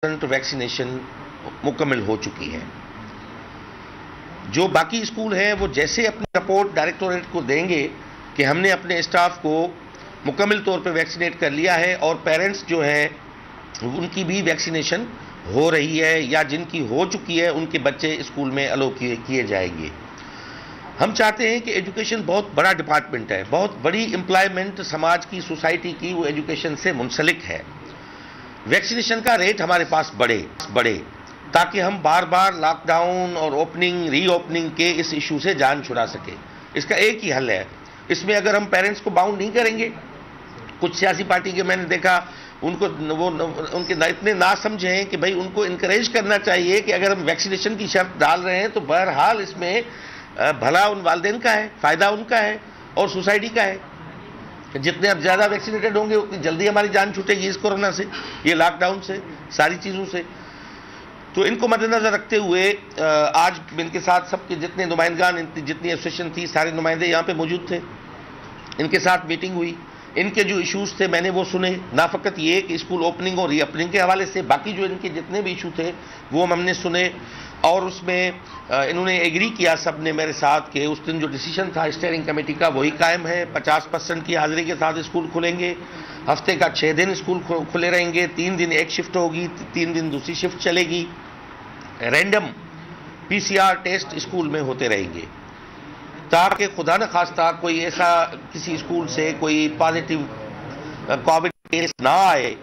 Vaccination مکمل ہو چکی ہے۔ جو باقی اسکول ہیں وہ جیسے اپنی رپورٹ ڈائریکٹوریٹ کو دیں گے کہ ہم نے اپنے اسٹاف کو مکمل طور پہ ویکسینیٹ کر لیا ہے اور پیرنٹس جو ہیں ان کی بھی ویکسینیشن ہو رہی ہے یا جن کی ہو چکی ہے ان کے بچے اسکول میں الاؤ کیے جائیں گے۔ ہم چاہتے ہیں کہ ایجوکیشن بہت بڑا ڈپارٹمنٹ ہے، بہت بڑی امپلائمنٹ سماج کی، سوسائٹی کی وہ ایجوکیشن سے منسلک ہے۔ ویکسینیشن کا ریٹ ہمارے پاس بڑھے تاکہ ہم بار بار لاک ڈاؤن اور اوپننگ ری اوپننگ کے اس ایشو سے جان چھڑا سکیں۔ اس کا ایک ہی حل ہے، اس میں اگر ہم پیرنٹس کو باؤنڈ نہیں کریں گے، کچھ سیاسی پارٹی کے میں نے دیکھا ان کو ان کے اتنے نہ سمجھے ہیں کہ بھائی ان کو انکریج کرنا چاہیے کہ اگر ہم ویکسینیشن کی شرط ڈال رہے ہیں تو بہرحال اس میں بھلا ان والدین کا ہے، فائدہ ان کا ہے اور سوسائٹی کا ہے۔ جتنے اب زیادہ ویکسینیٹڈ ہوں گے اتنی جلدی ہماری جان چھوٹے گی اس کورونا سے، یہ لاک ڈاؤن سے، ساری چیزوں سے۔ تو ان کو مد نظر رکھتے ہوئے آج ان کے ساتھ سب کے جتنے نمائندگان، جتنی ایسوسیشن تھی، سارے نمائندے یہاں پہ موجود تھے، ان کے ساتھ میٹنگ ہوئی، ان کے جو ایشوز تھے میں نے وہ سنے، نہ فقط یہ کہ اسکول اوپننگ اور ری اوپننگ کے حوالے سے، باقی جو ان کے جتنے بھی ایشو تھے وہ ہم نے سنے، اور اس میں انہوں نے ایگری کیا سب نے میرے ساتھ کہ اس دن جو ڈیسیشن تھا اسٹیئرنگ کمیٹی کا وہی قائم ہے۔ 50% کی حاضری کے ساتھ اسکول کھلیں گے، ہفتے کا 6 دن اسکول کھلے رہیں گے، 3 دن ایک شفٹ ہوگی، 3 دن دوسری شفٹ چلے گی، رینڈم PCR ٹیسٹ اسکول میں ہوتے رہیں گے تاکہ خدا نہ خواستہ کوئی ایسا کسی اسکول سے کوئی پازیٹیو کووڈ کیس نہ آئے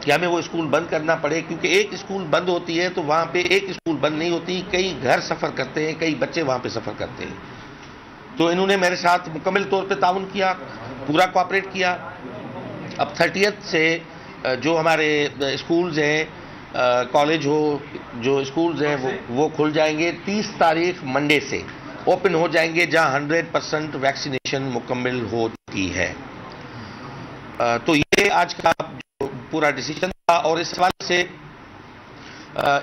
کہ ہمیں وہ اسکول بند کرنا پڑے، کیونکہ ایک اسکول بند ہوتی ہے تو وہاں پہ ایک اسکول بند نہیں ہوتی، کئی گھر سفر کرتے ہیں، کئی بچے وہاں پہ سفر کرتے ہیں۔ تو انہوں نے میرے ساتھ مکمل طور پہ تعاون کیا، پورا کوآپریٹ کیا۔ اب 30 سے جو ہمارے اسکولز ہیں، کالج ہو، جو اسکولز ہیں وہ کھل جائیں گے۔ 30 تاریخ منڈے سے اوپن ہو جائیں گے جہاں 100% ویکسینیشن مکمل ہو چکی ہے۔ تو یہ آج کا جو پورا ڈیسیجن تھا، اور اس حوالے سے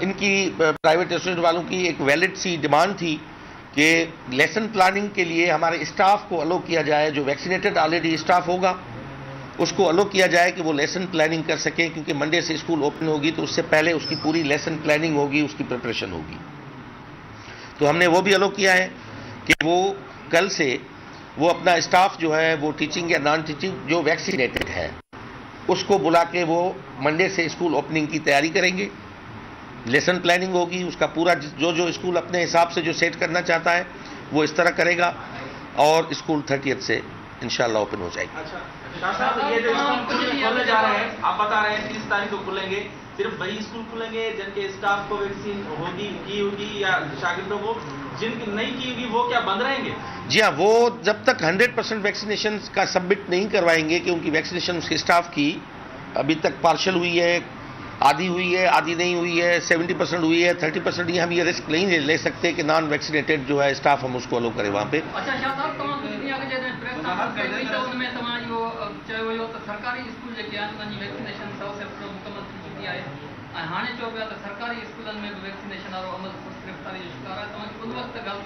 ان کی پرائیویٹ ریسٹورینٹ والوں کی ایک ویلڈ سی ڈیمانڈ تھی کہ لیسن پلاننگ کے لیے ہمارے اسٹاف کو الاؤ کیا جائے، جو ویکسینیٹڈ آلریڈی اسٹاف ہوگا اس کو الاؤ کیا جائے کہ وہ لیسن پلاننگ کر سکیں، کیونکہ منڈے سے اسکول اوپن ہوگی تو اس سے پہلے اس کی پوری لیسن پلاننگ ہوگی، اس کی پریپریشن ہوگی۔ تو ہم نے وہ بھی الاؤ کیا ہے کہ وہ کل سے وہ اپنا اسٹاف جو ہے وہ ٹیچنگ یا نان ٹیچنگ جو ویکسینیٹڈ ہے اس کو بلا کے وہ منڈے سے اسکول اوپننگ کی تیاری کریں گے، لیسن پلاننگ ہوگی، اس کا پورا جو اسکول اپنے حساب سے جو سیٹ کرنا چاہتا ہے وہ اس طرح کرے گا، اور اسکول 30 سے انشاءاللہ اوپن ہو جائے گی۔ اچھا شاہ صاحب، یہ جو اسکول کھولنے جا رہے ہیں، آپ بتا رہے ہیں 30 تاریخ کو کھلیں گے، صرف وہی اسکول کھلیں گے جن کے اسٹاف کو ویکسین ہوگی یا شاگردوں کو جن کی نہیں کی ہوگی وہ کیا بند رہیں گے؟ جی ہاں، وہ جب تک 100% ویکسینیشن کا سبمٹ نہیں کروائیں گے کہ ان کی ویکسینیشن اس کے اسٹاف کی ابھی تک پارشل ہوئی ہے، آدھی ہوئی ہے، آدھی نہیں ہوئی ہے، 70% ہوئی ہے، 30%، یہ ہم یہ رسک نہیں لے سکتے کہ نان ویکسینیٹڈ جو ہے اسٹاف ہم اس کو الاؤ کریں وہاں پہ۔ اچھا شاہ صاحب، تمام دنیا کے جیسے پریس کانفرنس کئی تو ان میں تمام جو چاہے وہ سرکاری اسکول جو کیا ان کی ویکسینیشن 100% مکمل تھی چکی ہے، ہانے چو پیا تو سرکاری اسکولن میں ویکسینیشن اور عمل گرفتاری جو شکار ہے تو ان وقت گل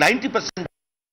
90%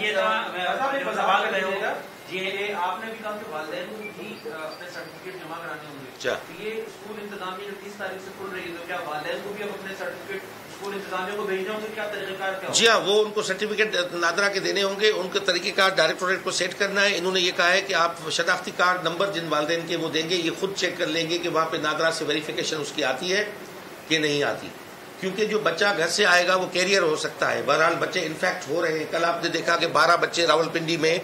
یہ آپ نے بھی کہا کہ والدین کو بھی اپنے سرٹیفکیٹ جمع کرانے ہوں گے، یہ اسکول انتظامیہ جو 30 تاریخ سے کھل رہی ہے تو کیا والدین کو بھی اب اپنے سرٹیفکیٹ اسکول انتظامیہ کو بھیجنا ہوں گے، کیا طریقہ کار کیا؟ جی ہاں، وہ ان کو سرٹیفکیٹ نادرا کے دینے ہوں گے، ان کا طریقہ کار ڈائریکٹوریٹ کو سیٹ کرنا ہے۔ انہوں نے یہ کہا ہے کہ آپ شناختی کارڈ نمبر جن والدین کے وہ دیں گے، یہ خود چیک کر لیں گے کہ وہاں پہ نادرا سے ویریفیکیشن اس کی آتی ہے کہ نہیں آتی، کیونکہ جو بچہ گھر سے آئے گا وہ کیریئر ہو سکتا ہے۔ بہرحال بچے انفیکٹ ہو رہے ہیں، کل آپ نے دیکھا کہ 12 بچے راولپنڈی میں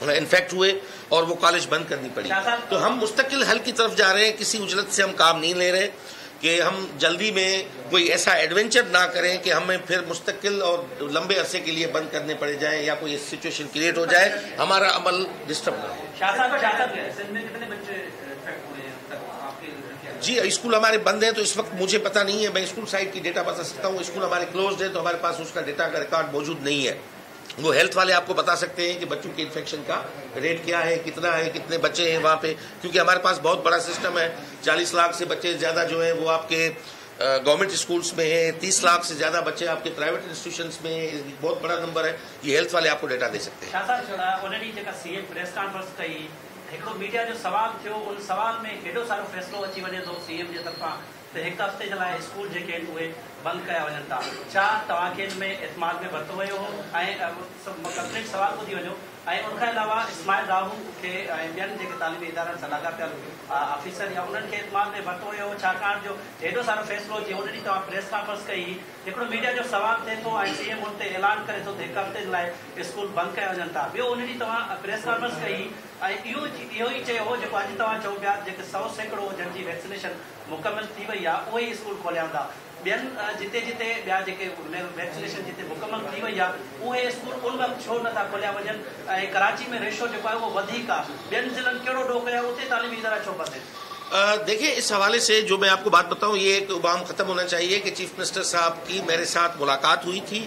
انفیکٹ ہوئے اور وہ کالج بند کرنی پڑی۔ تو ہم مستقل حل کی طرف جا رہے ہیں، کسی اجلت سے ہم کام نہیں لے رہے کہ ہم جلدی میں کوئی ایسا ایڈونچر نہ کریں کہ ہمیں پھر مستقل اور لمبے عرصے کے لیے بند کرنے پڑے جائیں یا کوئی سچویشن کریٹ ہو جائے، ہمارا عمل ڈسٹرب نہ ہو۔ جی اسکول ہمارے بند ہیں تو اس وقت مجھے پتہ نہیں ہے، میں اسکول سائٹ کی ڈیٹا بتا سکتا ہوں، اسکول ہمارے کلوزڈ ہے تو ہمارے پاس اس کا ڈیٹا کا ریکارڈ موجود نہیں ہے، وہ ہیلتھ والے آپ کو بتا سکتے ہیں کہ بچوں کے انفیکشن کا ریٹ کیا ہے، کتنا ہے، کتنے بچے ہیں وہاں پہ، کیونکہ ہمارے پاس بہت بڑا سسٹم ہے. 40 لاکھ سے بچے زیادہ جو ہیں وہ آپ کے گورنمنٹ اسکولس میں ہیں، 30 لاکھ سے زیادہ بچے آپ کے پرائیویٹ انسٹیٹیوشنس میں ہیں. بہت بڑا نمبر ہے. یہ ہیلتھ والے آپ کو ڈیٹا دے سکتے ہیں. سی ایم پریس کانفرنس کئی ایکڑو میڈیا جو سوال تھو، ان سوال میں ایڈو سارو فیصلو اچی وجے تو سی ایم کی طرفاں تو ایک ہفتے کے لیے اسکول جو بند کیا ون تا. تمام ان میں اعتماد میں برتو ہو کمپلیٹ سوال ٻدھی وجو. ان کے علاوہ اسماعیل راہو کے بین جو تعلیمی ادارن صلاحکار پیا آفیسر یا انہوں کے اعتماد میں برتو ہو چھاکان جو ایڈو سارو فیصلو جی ان ڈی پریس کانفرنس کئی ایکڑو میڈیا جو سوال تھے تو سی ایم ان اعلان کرے تو ایک ہفتے کے لیے اسکول بند کیا ون تا. ان ڈی پریس کانفرنس کئی یہ چو جو اج چو پیا 100% جن کی ویکسینیشن مکمل تھی وی ہے وہی اسکول کھولیا تا. بین جتے جتے بیا ویکسینیشن جتے مکمل تھی وی ہے وہ اسکول ان وقت چھو نتا کھولیا ون. کراچی میں ریشو جو ہے وہ ودھیک ہے. بین ضلع کہڑو ڈو کیا اتنے تعلیمی ادارہ چھو بند ہے؟ دیکھیں اس حوالے سے جو میں آپ کو بات بتاؤں، یہ ایک عوام ختم ہونا چاہیے کہ چیف منسٹر صاحب کی میرے ساتھ ملاقات ہوئی تھی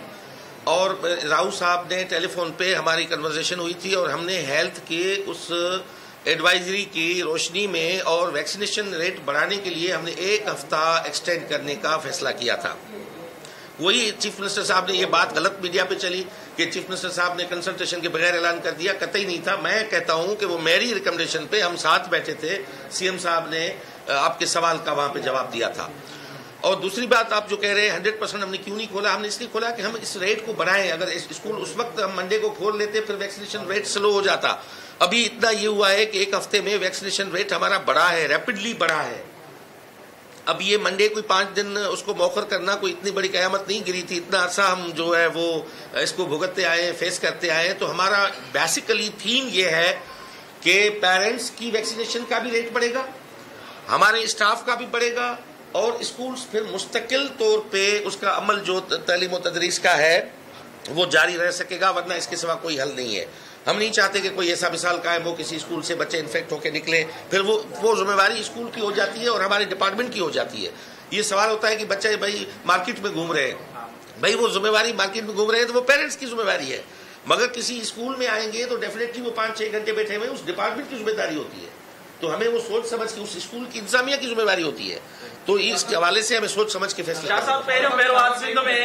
اور راؤ صاحب نے ٹیلی فون پہ ہماری کنورزیشن ہوئی تھی اور ہم نے ہیلتھ کے اس ایڈوائزری کی روشنی میں اور ویکسینیشن ریٹ بڑھانے کے لیے ہم نے 1 ہفتہ ایکسٹینڈ کرنے کا فیصلہ کیا تھا. وہی چیف منسٹر صاحب نے یہ بات غلط میڈیا پہ چلی کہ چیف منسٹر صاحب نے کنسلٹیشن کے بغیر اعلان کر دیا. قطعی نہیں تھا. میں کہتا ہوں کہ وہ میری ریکمنڈیشن پہ ہم ساتھ بیٹھے تھے. سی ایم صاحب نے آپ کے سوال کا وہاں پہ جواب دیا تھا. اور دوسری بات آپ جو کہہ رہے ہیں 100% ہم نے کیوں نہیں کھولا؟ ہم نے اس لیے کھولا کہ ہم اس ریٹ کو بڑھائیں. اگر اسکول اس وقت ہم منڈے کو کھول لیتے پھر ویکسینیشن ریٹ سلو ہو جاتا. ابھی اتنا یہ ہوا ہے کہ 1 ہفتے میں ویکسینیشن ریٹ ہمارا بڑھا ہے، ریپڈلی بڑھا ہے. اب یہ منڈے کوئی 5 دن اس کو موخر کرنا کوئی اتنی بڑی قیامت نہیں گری تھی. اتنا عرصہ ہم جو ہے وہ اس کو بھگتتے آئے، فیس کرتے آئے. تو ہمارا بیسیکلی تھیم یہ ہے کہ پیرنٹس کی ویکسینیشن کا بھی ریٹ بڑھے گا، ہمارے اسٹاف کا بھی بڑھے گا اور اسکولز پھر مستقل طور پہ اس کا عمل جو تعلیم و تدریس کا ہے وہ جاری رہ سکے گا. ورنہ اس کے سوا کوئی حل نہیں ہے. ہم نہیں چاہتے کہ کوئی ایسا مثال قائم ہو کسی اسکول سے بچے انفیکٹ ہو کے نکلے، پھر وہ ذمہ داری اسکول کی ہو جاتی ہے اور ہمارے ڈپارٹمنٹ کی ہو جاتی ہے. یہ سوال ہوتا ہے کہ بچے بھائی مارکیٹ میں گھوم رہے ہیں، بھائی وہ ذمہ داری مارکیٹ میں گھوم رہے ہیں تو وہ پیرنٹس کی ذمہ داری ہے. مگر کسی اسکول میں آئیں گے تو ڈیفینیٹلی وہ 5-6 گھنٹے بیٹھے ہوئے اس ڈپارٹمنٹ کی ذمہ داری ہوتی ہے. تو ہمیں وہ سوچ سمجھ کے اس اسکول کی انتظامیہ کی ذمہ داری ہوتی ہے. تو اس کے حوالے سے ہمیں سوچ سمجھ کے فیصلہ شاہ صاحب سندھ میں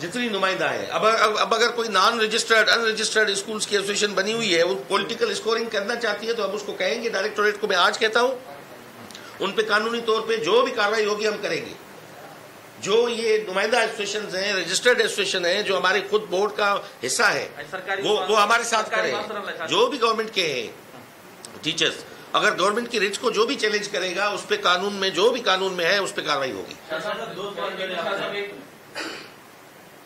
جتنی نمائندہ ہیں. اب اگر کوئی naan registered in registered schools کی ایسوسیشن بنی ہوئی ہے وہ پولیٹیکل اسکورنگ کرنا چاہتی ہے تو ہم اس کو کہیں گے. ڈائریکٹوریٹ کو میں آج کہتا ہوں ان پہ قانونی طور پہ جو بھی کارروائی ہوگی ہم کریں گے. جو یہ نمائندہ ایسوسیشنز ہیں، رجسٹرڈ ایسوسیشن ہیں جو ہمارے خود بورڈ کا حصہ ہے وہ ہمارے ساتھ کریں. جو بھی گورنمنٹ کے ہیں ٹیچرز، اگر گورنمنٹ کی ریٹس کو جو بھی چیلنج کرے گا اس پہ قانون میں جو بھی قانون میں ہے اس پہ کارروائی ہوگی.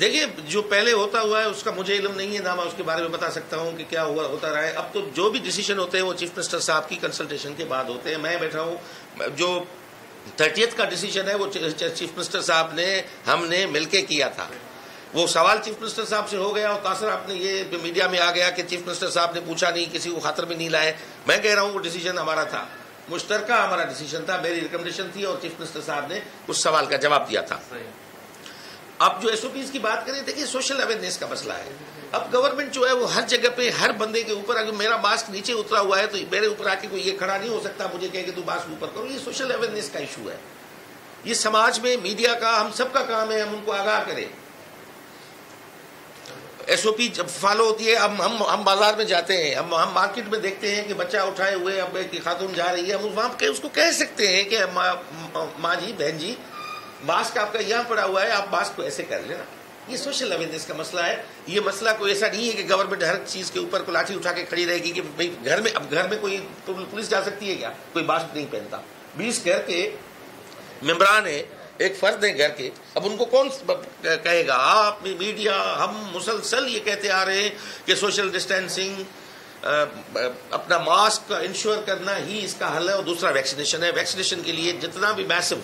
دیکھیے جو پہلے ہوتا ہوا ہے اس کا مجھے علم نہیں ہے، نہ میں اس کے بارے میں بتا سکتا ہوں کہ کیا ہوا ہوتا رہا ہے. اب تو جو بھی ڈیسیشن ہوتے ہیں وہ چیف منسٹر صاحب کی کنسلٹیشن کے بعد ہوتے ہیں. میں بیٹھا ہوں، جو 30th کا ڈیسیشن ہے وہ چیف منسٹر صاحب نے ہم نے مل کے کیا تھا. وہ سوال چیف منسٹر صاحب سے ہو گیا اور تاثر آپ نے یہ میڈیا میں آ گیا کہ چیف منسٹر صاحب نے پوچھا نہیں، کسی کو خاطر میں نہیں لائے. میں کہہ رہا ہوں وہ ڈیسیجن ہمارا تھا، مشترکہ ہمارا ڈیسیجن تھا، میری ریکمنڈیشن تھی اور چیف منسٹر صاحب نے اس سوال کا جواب دیا تھا. اب جو ایس او پیز کی بات کریں دیکھیے سوشل اویئرنیس کا مسئلہ ہے. اب گورنمنٹ جو ہے وہ ہر جگہ پہ ہر بندے کے اوپر، اگر میرا ماسک نیچے اترا ہوا ہے تو میرے اوپر آ کے کوئی یہ کھڑا نہیں ہو سکتا مجھے کہے کہ تو ماسک اوپر کرو. یہ سوشل اویئرنیس کا ایشو ہے. یہ سماج میں میڈیا کا، ہم سب کا کام ہے ہم ان کو آگاہ کریں. ایس او پی جب فالو ہوتی ہے، ہم بازار میں جاتے ہیں، ہم مارکیٹ میں دیکھتے ہیں کہ بچہ اٹھائے ہوئے اب ایک خاتون جا رہی ہے، ہم وہاں پہ اس کو کہہ سکتے ہیں کہ ماں جی، بہن جی، ماسک آپ کا یہاں پڑا ہوا ہے, آپ ماسک کو ایسے کر لینا. یہ سوشل اویئرنیس کا مسئلہ ہے. یہ مسئلہ کوئی ایسا نہیں ہے کہ گورنمنٹ ہر چیز کے اوپر کو لاٹھی اٹھا کے کھڑی رہے گی کہ بھائی گھر میں کوئی پولیس جا سکتی ہے کیا؟ کوئی ماسک نہیں پہنتا. 20 گھر کے ممبران ہیں, ایک فرد ہیں گھر کے, اب ان کو کون کہے گا؟ آپ میڈیا, ہم مسلسل یہ کہتے آ رہے ہیں کہ سوشل ڈسٹینسنگ, اپنا ماسک کا انشور کرنا ہی اس کا حل ہے, اور دوسرا ویکسینیشن ہے. ویکسینیشن کے لیے جتنا بھی میسو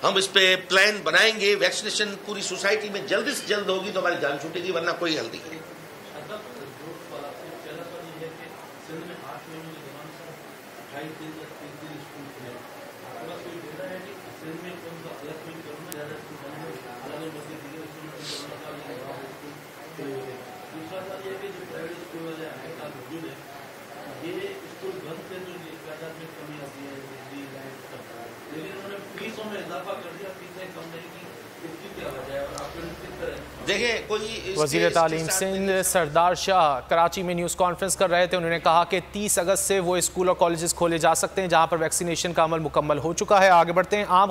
ہم اس پہ پلان بنائیں گے, ویکسینیشن پوری سوسائٹی میں جلد سے جلد ہوگی تو ہماری جان چھوٹے گی, ورنہ کوئی حل نہیں ہے. وزیر تعلیم سندھ سردار شاہ کراچی میں نیوز کانفرنس کر رہے تھے. انہوں نے کہا کہ 30 اگست سے وہ اسکول اور کالجز کھولے جا سکتے ہیں جہاں پر ویکسینیشن کا عمل مکمل ہو چکا ہے. آگے بڑھتے ہیں. عام